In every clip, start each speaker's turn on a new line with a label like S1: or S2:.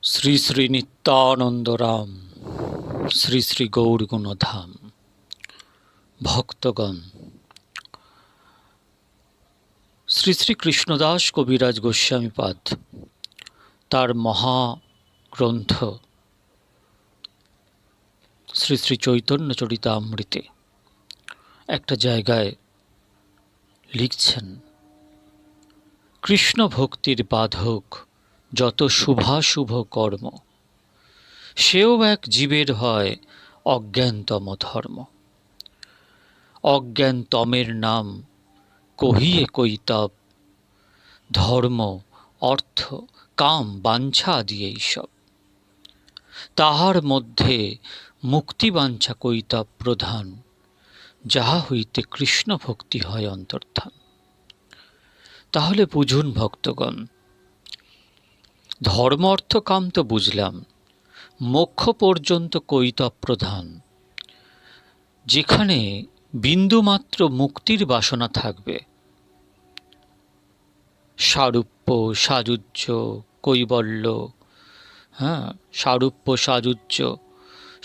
S1: শ্রী শ্রী নিত্যানন্দ রাম, শ্রী শ্রী গৌরগুণধাম। ভক্তগণ, শ্রী শ্রী কৃষ্ণদাস কবিরাজ গোস্বামীপাদ তার মহাগ্রন্থ শ্রী শ্রী চৈতন্য চরিতামৃতে একটা জায়গায় লিখছেন, কৃষ্ণ ভক্তির বাধক যত শুভাশুভ কর্ম, সেও এক জীবের হয় অজ্ঞানতম ধর্ম। অজ্ঞানতমের নাম কহিয়ে কৈতব, ধর্ম অর্থ কাম বাঞ্ছা আদি এইসব। তাহার মধ্যে মুক্তিবাঞ্ছা কৈতব প্রধান, যাহা হইতে কৃষ্ণ ভক্তি হয় অন্তর্ধান। তাহলে বুঝুন ভক্তগণ, ধর্ম অর্থ কাম তো বুঝলাম, মোক্ষ পর্যন্ত কৈতব প্রধান। যেখানে বিন্দুমাত্র মুক্তির বাসনা থাকবে, সারূপ্য সাযুজ্য কৈবল্য, সারূপ্য সাযুজ্য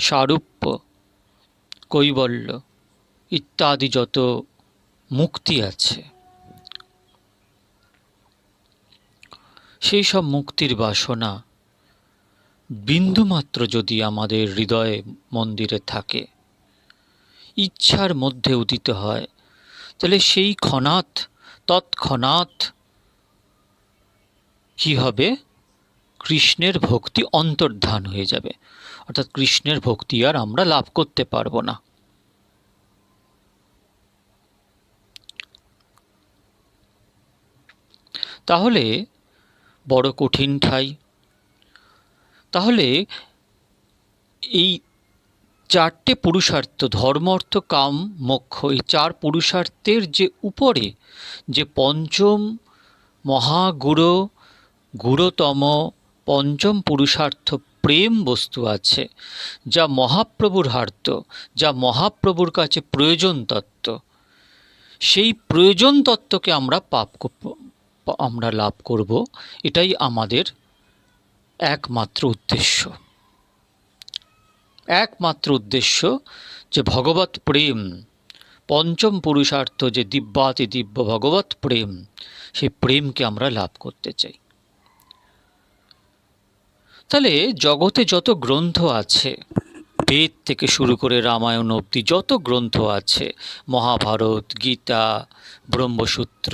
S1: সারূপ্য কৈবল্য ইত্যাদি যত মুক্তি আছে, সেই সব মুক্তির বাসনা বিন্দুমাত্র যদি আমাদের হৃদয়ে মন্দিরে থাকে, ইচ্ছার মধ্যে উদিত হয়, তাহলে সেই ক্ষণাৎ তৎক্ষণাৎ কি হবে? কৃষ্ণের ভক্তি অন্তর্ধান হয়ে যাবে। অর্থাৎ কৃষ্ণের ভক্তি আর আমরা লাভ করতে পারবো না। তাহলে বড় কঠিন ঠাই। তাহলে এই চারটে পুরুষার্থ, ধর্ম অর্থ কাম মোক্ষ, এই চার পুরুষার্থের যে উপরে যে পঞ্চম গুরুতম পঞ্চম পুরুষার্থ প্রেম বস্তু আছে, যা মহাপ্রভুর হার্থ, যা মহাপ্রভুর কাছে প্রয়োজন তত্ত্ব, সেই প্রয়োজন তত্ত্বকে আমরা লাভ করব। এটাই আমাদের একমাত্র উদ্দেশ্য। একমাত্র উদ্দেশ্য যে ভগবৎ প্রেম, পঞ্চম পুরুষার্থ যে দিব্যাতি দিব্য ভগবৎ প্রেম, সেই প্রেমকে আমরা লাভ করতে চাই। তাহলে জগতে যত গ্রন্থ আছে, বেদ থেকে শুরু করে রামায়ণ অবধি যত গ্রন্থ আছে, মহাভারত, গীতা, ব্রহ্মসূত্র,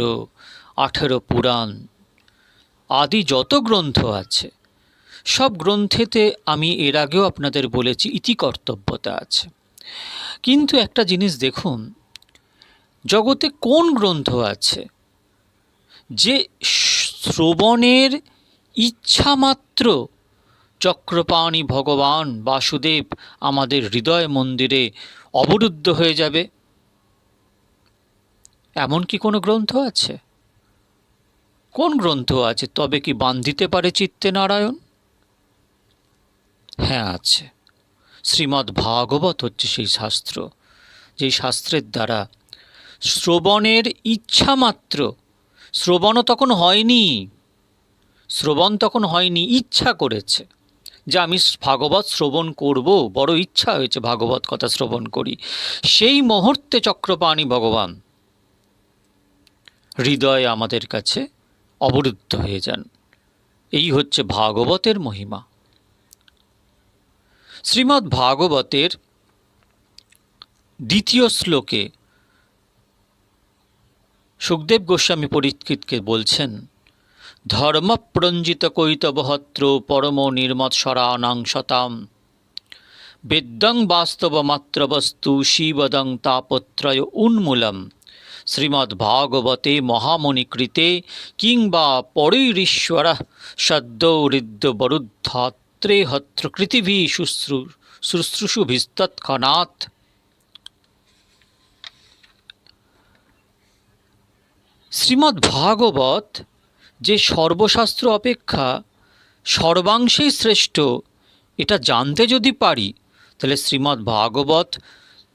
S1: 18 পুরাণ আদি যত গ্রন্থ আছে, সব গ্রন্থেতে আমি এর আগেও আপনাদের বলেছি ইতিকর্তব্যতা আছে। কিন্তু একটা জিনিস দেখুন, জগতে কোন গ্রন্থ আছে যে শ্রবণের ইচ্ছা মাত্র চক্রপাণি ভগবান বাসুদেব আমাদের হৃদয় মন্দিরে অবরুদ্ধ হয়ে যাবে? এমন কি কোনো গ্রন্থ আছে? কোন গ্রন্থ আছে? তবে কি বান্ধিতে পারে চিত্তে নারায়ণ? হ্যাঁ, আছে। শ্রীমদ্ ভাগবত হচ্ছে সেই শাস্ত্র, যেই শাস্ত্রের দ্বারা শ্রবণের ইচ্ছা মাত্র, শ্রবণ তখন হয়নি, ইচ্ছা করেছে যে আমি ভাগবত শ্রবণ করব, বড় ইচ্ছা হয়েছে ভাগবত কথা শ্রবণ করি, সেই মুহূর্তে চক্রপাণি ভগবান হৃদয়ে আমাদের কাছে অবরুদ্ধ হয়ে যান। এই হচ্ছে ভাগবতের মহিমা। শ্রীমদ্ ভাগবতের 2য় শ্লোকে সুখদেব গোস্বামী পরীক্ষিতকে বলছেন, ধর্মপ্রঞ্জিত কৈতবহত্র পরম নির্মৎসরানাং শতাম, বেদ্যং বাস্তবমাত্র বস্তু শিবদং তাপত্রয় উন্মূলম, শ্রীমদ্ভাগবতে মহামণিকৃতে কিংবা পরৈরীশ্বরঃ সদ্যৌরিদ্যবরুদ্ধাত্রে হত্র কৃতিভি শুশ্রূষুভিস্তৎক্ষণাৎ। শ্রীমদ্ভাগবত যে সর্বশাস্ত্র অপেক্ষা সর্বাংশেই শ্রেষ্ঠ, এটা জানতে যদি পারি, তাহলে শ্রীমদ্ভাগবত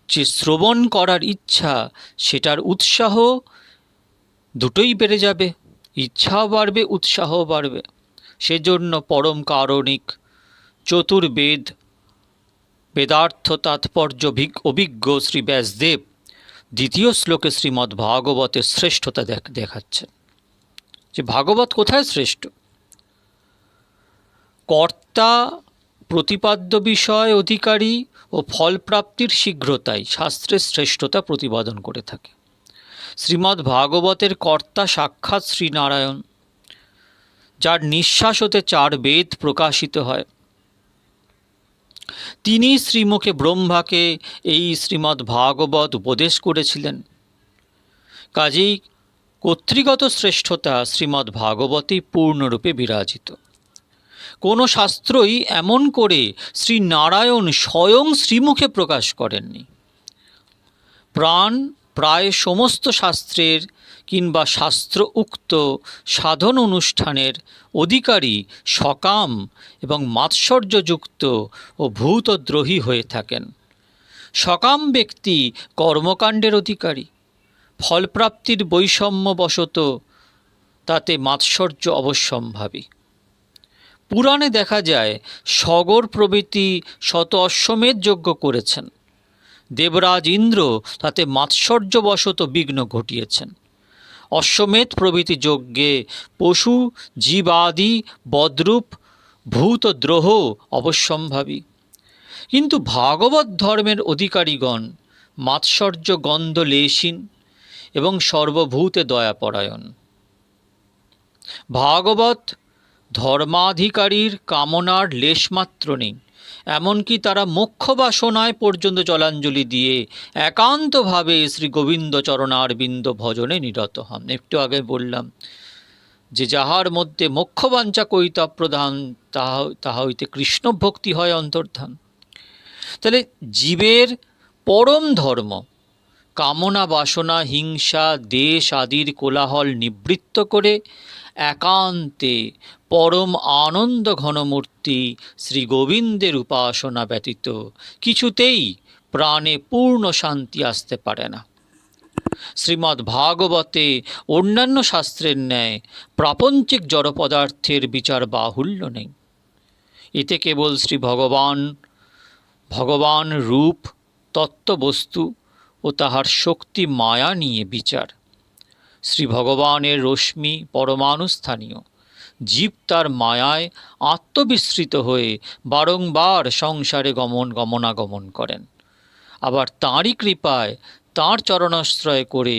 S1: যে শ্রবণ করার ইচ্ছা, সেটার উৎসাহ দুটোই বেড়ে যাবে। ইচ্ছাও বাড়বে, উৎসাহও বাড়বে। সেজন্য পরম কারণিক চতুর্বেদ বেদার্থ তাৎপর্য অভিজ্ঞ শ্রী ব্যাসদেব দ্বিতীয় শ্লোকে শ্রীমদ্ ভাগবতের শ্রেষ্ঠতা দেখাচ্ছেন, যে ভাগবত কোথায় শ্রেষ্ঠ। কর্তা, প্রতিপাদ্য বিষয় অধিকারী ও ফলপ্রাপ্তির শীঘ্রতাই শাস্ত্রের শ্রেষ্ঠতা প্রতিপাদন করে থাকে। শ্রীমদ্ ভাগবতের কর্তা সাক্ষাৎ শ্রীনারায়ণ, যার নিঃশ্বাস হতে 4 বেদ প্রকাশিত হয়। তিনি শ্রীমুখে ব্রহ্মাকে এই শ্রীমদ্ ভাগবত উপদেশ করেছিলেন। কাজেই কর্তৃগত শ্রেষ্ঠতা শ্রীমদ্ ভাগবতেই পূর্ণরূপে বিরাজিত। কোনো শাস্ত্রই এমন করে শ্রী নারায়ণ স্বয়ং শ্রীমুখে প্রকাশ করেননি। প্রায় সমস্ত শাস্ত্রের কিংবা শাস্ত্র উক্ত সাধন অনুষ্ঠানের অধিকারী সকাম এবং মাৎসর্যযুক্ত ও ভূতদ্রোহী হয়ে থাকেন। সকাম ব্যক্তি কর্মকাণ্ডের অধিকারী, ফলপ্রাপ্তির বৈষম্যবশত তাতে মাৎসর্য অবশ্যম্ভাবী। পুরাণে দেখা যায় সগর প্রভৃতি শত অশ্বমেধ যজ্ঞ করেছেন, দেবরাজ ইন্দ্র তাতে মাৎসর্যবশত বিঘ্ন ঘটিয়েছেন। অশ্বমেধ প্রভৃতি যজ্ঞে পশু জীবাদি বদ্রূপ ভূতদ্রোহ অবশ্যম্ভাবী। কিন্তু ভাগবত ধর্মের অধিকারীগণ মাৎসর্য গন্ধ লেশহীন এবং সর্বভূতে দয়াপরায়ণ। ভাগবত ধর্মাধিকারীর কামনার লেশমাত্র নেই, এমনকি তারা মোক্ষ বাসনায় পর্যন্ত জলাঞ্জলি দিয়ে একান্তভাবে শ্রী গোবিন্দ চরণারবিন্দ ভজনে নিরত হন। একটু আগে বললাম যে যাহার মধ্যে মোক্ষবাঞ্ছা কৈতপ্রধান তাহা হইতে কৃষ্ণ ভক্তি হয় অন্তর্ধান। তাহলে জীবের পরম ধর্ম কামনা বাসনা হিংসা দেশ আদির কোলাহল নিবৃত্ত করে একান্তে পরম আনন্দ ঘনমূর্তি শ্রী গোবিন্দের উপাসনা ব্যতীত কিছুতেই প্রাণে পূর্ণ শান্তি আসতে পারে না। শ্রীমদ্ ভাগবতে অন্যান্য শাস্ত্রের ন্যায় প্রাপঞ্চিক জড় পদার্থের বিচার বাহুল্য নেই। এতে কেবল শ্রী ভগবান রূপ তত্ত্ববস্তু ও তাহার শক্তি মায়া নিয়ে বিচার। শ্রী ভগবানের রশ্মি পরমাণুস্থানীয়, জীব তার মায়ায় আত্মবিস্মৃত হয়ে বারংবার সংসারে গমনাগমন করেন, আবার তাঁরই কৃপায় তাঁর চরণাশ্রয় করে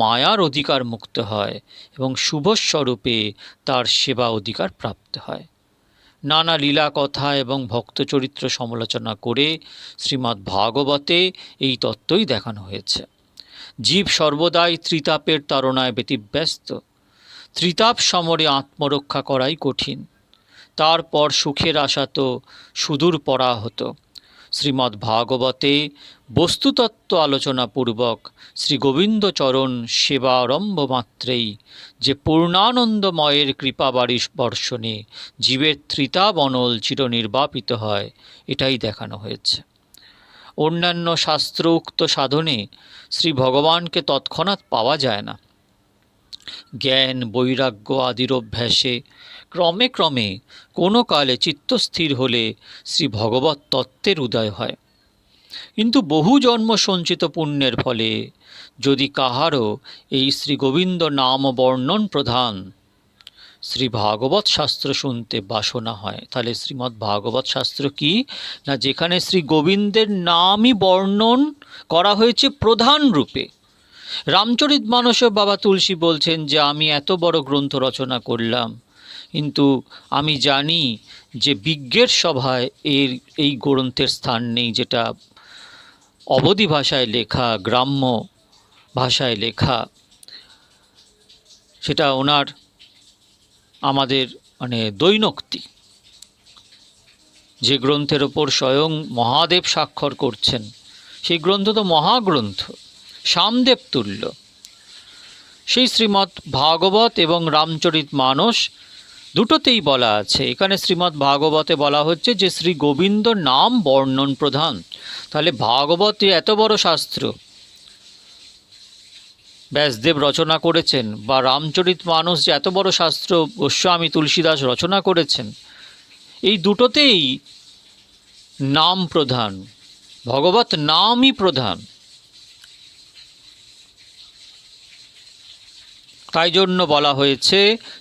S1: মায়ার অধিকার মুক্ত হয় এবং শুভস্বরূপে তার সেবা অধিকার প্রাপ্ত হয়। নানা লীলা কথা এবং ভক্তচরিত্র সমালোচনা করে শ্রীমদ্ ভাগবতে এই তত্ত্বই দেখানো হয়েছে। জীব সর্বদাই ত্রিতাপের তাড়নায় ব্যতিব্যস্ত। ত্রিতাপ সমরে আত্মরক্ষা করাই কঠিন, তারপর সুখের আশা তো সুদূর পরাহত। শ্রীমদ্ ভাগবতে বস্তুতত্ত্ব আলোচনাপূর্বক শ্রী গোবিন্দচরণ সেবারম্ভ মাত্রেই যে পূর্ণানন্দময়ের কৃপাবাড়ি বর্ষণে জীবের ত্রিতাপ অনল চিরনির্বাপিত হয়, এটাই দেখানো হয়েছে। অন্যান্য শাস্ত্রোক্ত সাধনে শ্রী ভগবানকে তৎক্ষণাৎ পাওয়া যায় না। জ্ঞান বৈরাগ্য আদির অভ্যাসে ক্রমে ক্রমে কোনো কালে চিত্তস্থির হলে শ্রী ভগবত তত্ত্বের উদয় হয়। কিন্তু বহু জন্ম সঞ্চিত পুণ্যের ফলে যদি কাহারও এই শ্রী গোবিন্দ নাম বর্ণন প্রধান শ্রী ভাগবত শাস্ত্র শুনতে বাসনা হয়, তাহলে শ্রীমদ্ ভাগবত শাস্ত্র কি না, যেখানে শ্রী গোবিন্দের নামই বর্ণন করা হয়েছে প্রধান রূপে। রামচরিতমানসে বাবা তুলসী বলছেন যে আমি এত বড় গ্রন্থ রচনা করলাম, কিন্তু আমি জানি যে বিজ্ঞের সভায় এই গ্রন্থের স্থান নেই, যেটা অবধি ভাষায় লেখা, গ্রাম্য ভাষায় লেখা। সেটা ওনার আমাদের দৈনোক্তি, যে গ্রন্থের ওপর স্বয়ং মহাদেব স্বাক্ষর করছেন, সেই গ্রন্থ তো মহাগ্রন্থ, সামদেব তুল্য। সেই শ্রীমদ্ ভাগবত এবং রামচরিতমানস দুটোতেই বলা আছে। এখানে শ্রীমদ্ ভাগবতে বলা হচ্ছে যে শ্রী গোবিন্দ নাম বর্ণন প্রধান। তাহলে ভাগবতে এত বড় শাস্ত্র ব্যাসদেব রচনা করেছেন, বা রামচরিতমানস যে এত বড় শাস্ত্র গোস্বামী তুলসীদাস রচনা করেছেন, এই দুটোতেই নাম প্রধান, ভগবত নামই প্রধান। তাই জন্য বলা হয়েছে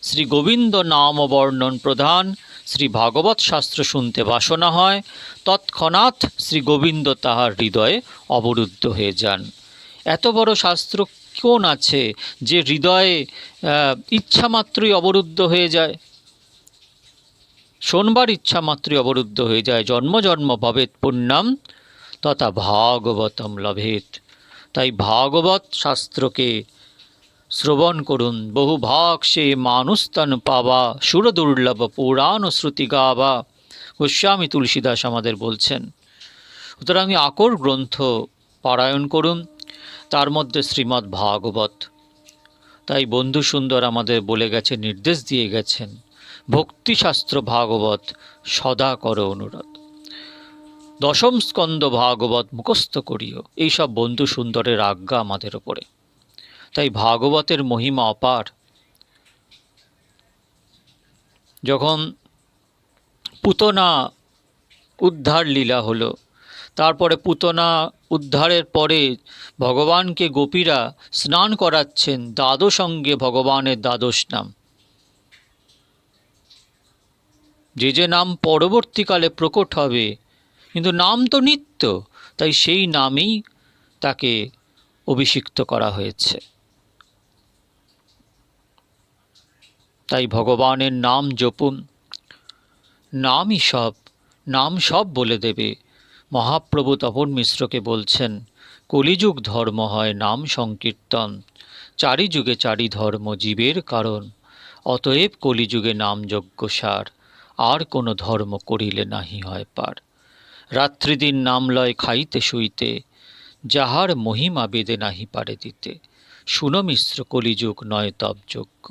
S1: শ্রী গোবিন্দ নাম বর্ণন প্রধান, শ্রী ভাগবত শাস্ত্র শুনতে বাসনা হয়, তৎক্ষণাৎ শ্রী গোবিন্দ তাহার হৃদয়ে অবরুদ্ধ হয়ে যান। এত বড় শাস্ত্র কোন আছে যে হৃদয়ে ইচ্ছা মাত্রই অবরুদ্ধ হয়ে যায়? শোনবার ইচ্ছা মাত্রই অবরুদ্ধ হয়ে যায়। জন্ম জন্ম ভবেৎ পুণ্যম তথা ভাগবতম লভেৎ। তাই ভাগবত শাস্ত্রকে শ্রবণ করুন। বহু ভাগ সে মানুস্তন পাওয়া, সুর দুর্লভ পুরাণ শ্রুতি গাওয়া, গোস্বামী তুলসীদাস আমাদের বলছেন। সুতরাং আকর গ্রন্থ পারায়ণ করুন, তার মধ্যে শ্রীমদ্ ভাগবত। তাই বন্ধু সুন্দর আমাদের বলে গেছে, নির্দেশ দিয়ে গেছেন, ভক্তিশাস্ত্র ভাগবত সদা করো অনুরোধ, দশম স্কন্দ ভাগবত মুখস্থ করিও। এইসব বন্ধু সুন্দরের আজ্ঞা আমাদের ওপরে। তাই ভাগবতের মহিমা অপার। যখন পুতনা উদ্ধার লীলা হলো, তারপরে পুতনা উদ্ধারের পরে ভগবানকে গোপীরা স্নান করাচ্ছেন, দ্বাদশ অঙ্গে ভগবানের দ্বাদশ নাম, যে যে নাম পরবর্তীকালে প্রকট হবে, কিন্তু নাম তো নিত্য, তাই সেই নামেই তাকে অভিষিক্ত করা হয়েছে। তাই ভগবানের নাম জপুন, নামই সব, নাম সব বলে দেবে। মহাপ্রভু তপন মিশ্রকে বলছেন, কলিযুগ ধর্ম হয় নাম সংকীর্তন, চারি যুগে চারি ধর্ম জীবের কারণ, অতএব কলিযুগে নাম যজ্ঞ সার, আর কোনো ধর্ম করিলে নাহি হয় পার। রাত্রিদিন নাম লয় খাইতে শুইতে, যাহার মহিমা বেদে নাহি পারে দিতে, শুনো মিশ্র কলিযুগ নয় তব যজ্ঞ,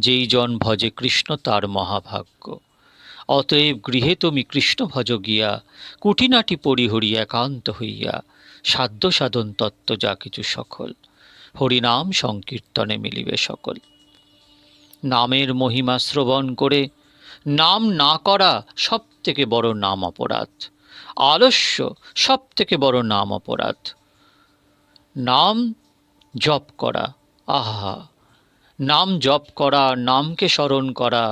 S1: যেই জন ভজে কৃষ্ণ তার মহাভাগ্য। অতএব গৃহে তুমি কৃষ্ণ ভজ গিয়া, কুটিনাটি পরিহরি একান্ত হইয়া, সাধ্য সাধন তত্ত্ব যা কিছু সকল, হরিনাম সংকীর্তনে মিলিবে সকল। নামের মহিমা শ্রবণ করে নাম না করা সব থেকে বড় নাম অপরাধ। আলস্য সব থেকে বড় নাম অপরাধ। নাম জপ করা, আহা, নাম জপ করা, নামকে স্মরণ করা,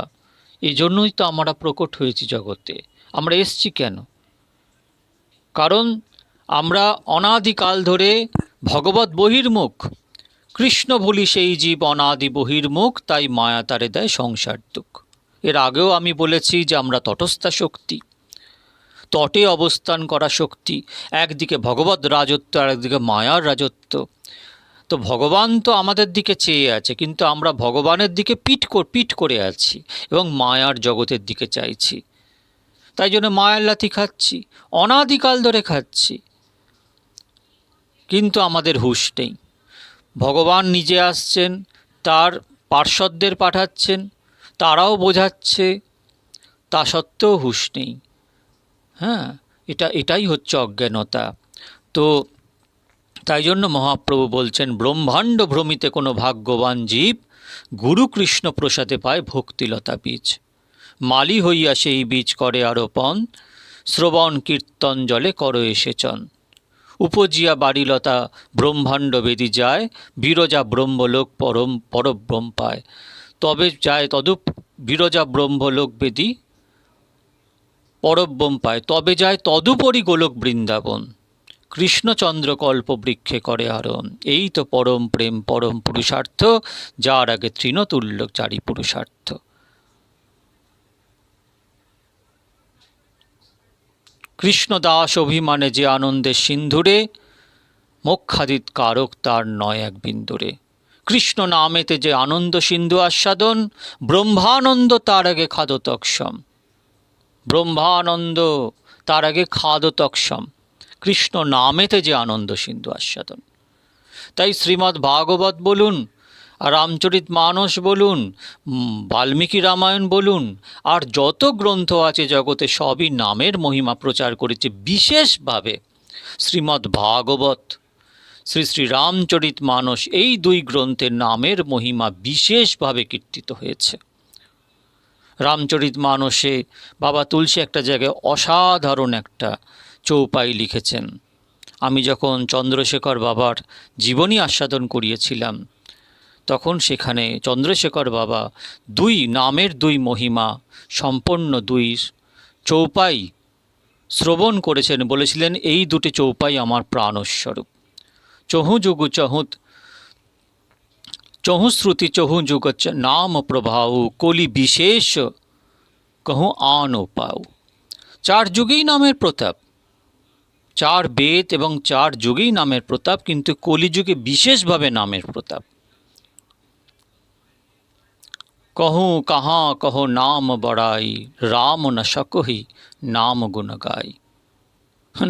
S1: এই জন্যই তো আমরা প্রকট হয়েছি জগতে। আমরা এসছি কেন? কারণ আমরা অনাদিকাল ধরে ভগবত বহির্মুখ। কৃষ্ণ ভুলি সেই জীব অনাদি বহির্মুখ, তাই মায়া তারে দেয় সংসার দুঃখ। এর আগেও আমি বলেছি যে আমরা তটস্থা শক্তি, তটে অবস্থান করা শক্তি। একদিকে ভগবত রাজত্ব আর একদিকে মায়ার রাজত্ব। তো ভগবান তো আমাদের দিকে চেয়ে আছে, কিন্তু আমরা ভগবানের দিকে পিঠ করে আছি এবং মায়ার জগতের দিকে চাইছি। তাই জন্য মায়ার লাথি খাচ্ছি, অনাদিকাল ধরে খাচ্ছি, কিন্তু আমাদের হুঁশ নেই। ভগবান নিজে আসছেন, তার পার্ষদদের পাঠাচ্ছেন, তারাও বোঝাচ্ছে, তা সত্ত্বেও হুঁশ নেই। হ্যাঁ, এটাই হচ্ছে অজ্ঞানতা। তো তাই জন্য মহাপ্রভু বলছেন, ব্রহ্মাণ্ড ভ্রমিতে কোনো ভাগ্যবান জীব, গুরু কৃষ্ণ প্রসাদে পায় ভক্তিলতা বীজ। মালি হইয়া সেই বীজ করে আরোপণ, শ্রবণ কীর্তন জলে কর এসেচন। উপজিয়া বাড়িলতা ব্রহ্মাণ্ড বেদি যায়, বিরজা ব্রহ্মলোক পরব্রহ্ম পায়। তবে যায় তদুপ বিরজা ব্রহ্মলোক বেদি পরব্রহ্ম পায়, তবে যায় তদুপরি গোলক বৃন্দাবন। কৃষ্ণচন্দ্র কল্প বৃক্ষে করে আরোহণ। এই তো পরম প্রেম, পরম পুরুষার্থ, যার আগে তৃণতুল্য চারি পুরুষার্থ। কৃষ্ণদাস অভিমানে যে আনন্দের সিন্ধুরে, মোক্ষাদিত কারক তার নয় এক বিন্দুরে। কৃষ্ণ নামেতে যে আনন্দ সিন্ধু আস্বাদন, ব্রহ্মানন্দ তার আগে খাদতক্ষম। ব্রহ্মানন্দ তার আগে খাদতক্ষম। কৃষ্ণ নামেতে যে আনন্দ সিন্ধু আস্বাদন। তাই শ্রীমদ্ ভাগবত বলুন, রামচরিত মানস বলুন, বাল্মীকি রামায়ণ বলুন, আর যত গ্রন্থ আছে জগতে সবই নামের মহিমা প্রচার করেছে। বিশেষভাবে শ্রীমদ্ ভাগবত, শ্রী শ্রী রামচরিত মানস, এই দুই গ্রন্থের নামের মহিমা বিশেষভাবে কীর্তিত হয়েছে। রামচরিতমানসে বাবা তুলসী একটা জায়গায় অসাধারণ একটা চৌপাই লিখেছেন। আমি যখন চন্দ্রশেখর বাবার জীবনী আস্বাদন করিয়েছিলাম, তখন সেখানে চন্দ্রশেখর বাবা নামের দুই মহিমা সম্পন্ন দুই চৌপাই শ্রবণ করেছেন, বলেছিলেন এই দুটি চৌপাই আমার প্রাণস্বরূপ। চহু যুগ চহু শ্রুতি চহু যুগ নাম প্রভাউ কলি বিশেষ কহু আন পাও। চার যুগেই নামের প্রতাপ, চার বেদ এবং চার যুগেই নামের প্রতাপ, কিন্তু কলিযুগে বিশেষভাবে নামের প্রতাপ। कहूँ कहाँ कहो नाम बड़ाई রাম না সকহি নাম গুণ গাই।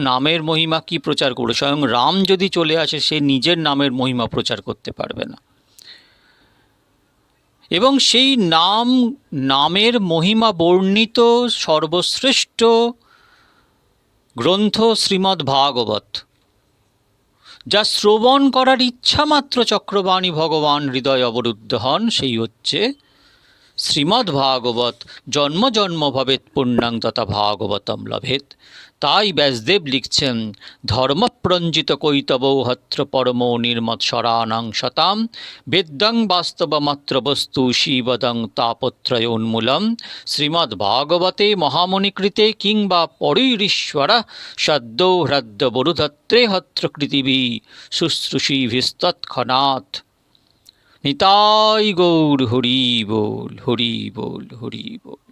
S1: নামের মহিমা কি প্রচার করবে? স্বয়ং রাম যদি চলে আসে, সে নিজের নামের মহিমা প্রচার করতে পারবে না। এবং সেই নামের মহিমা বর্ণিত সর্বশ্রেষ্ঠ গ্রন্থ শ্রীমদ্ ভাগবত, যা শ্রবণ করার ইচ্ছা মাত্র চক্রবাণী ভগবান হৃদয় অবরুদ্ধ হন, সেই হচ্ছে শ্রীমদ্ ভাগবত। জন্ম জন্ম ভবেত পুণ্যাং তথা ভাগবতম লভেত। তাই ব্যাসদেব লিখছেন, ধর্মপ্রঞ্জিত কৈতবৌহত্র পরমো নির্মৎসরানাং শতাম বেদ্যং বাস্তবমাত্র বস্তু শিবদং তাপত্রয় উন্মূলম। শ্রীমদ্ ভাগবতে মহামণিকৃতে কিংবা পরৈরীশ্বর সদ্যো হ্রদ্য বরুধত্রে হত্র কৃতিবী শুশ্রূষিভিস্তৎক্ষণাৎ। নিতাই গৌর হরি বল, হরি বল, হরি বল।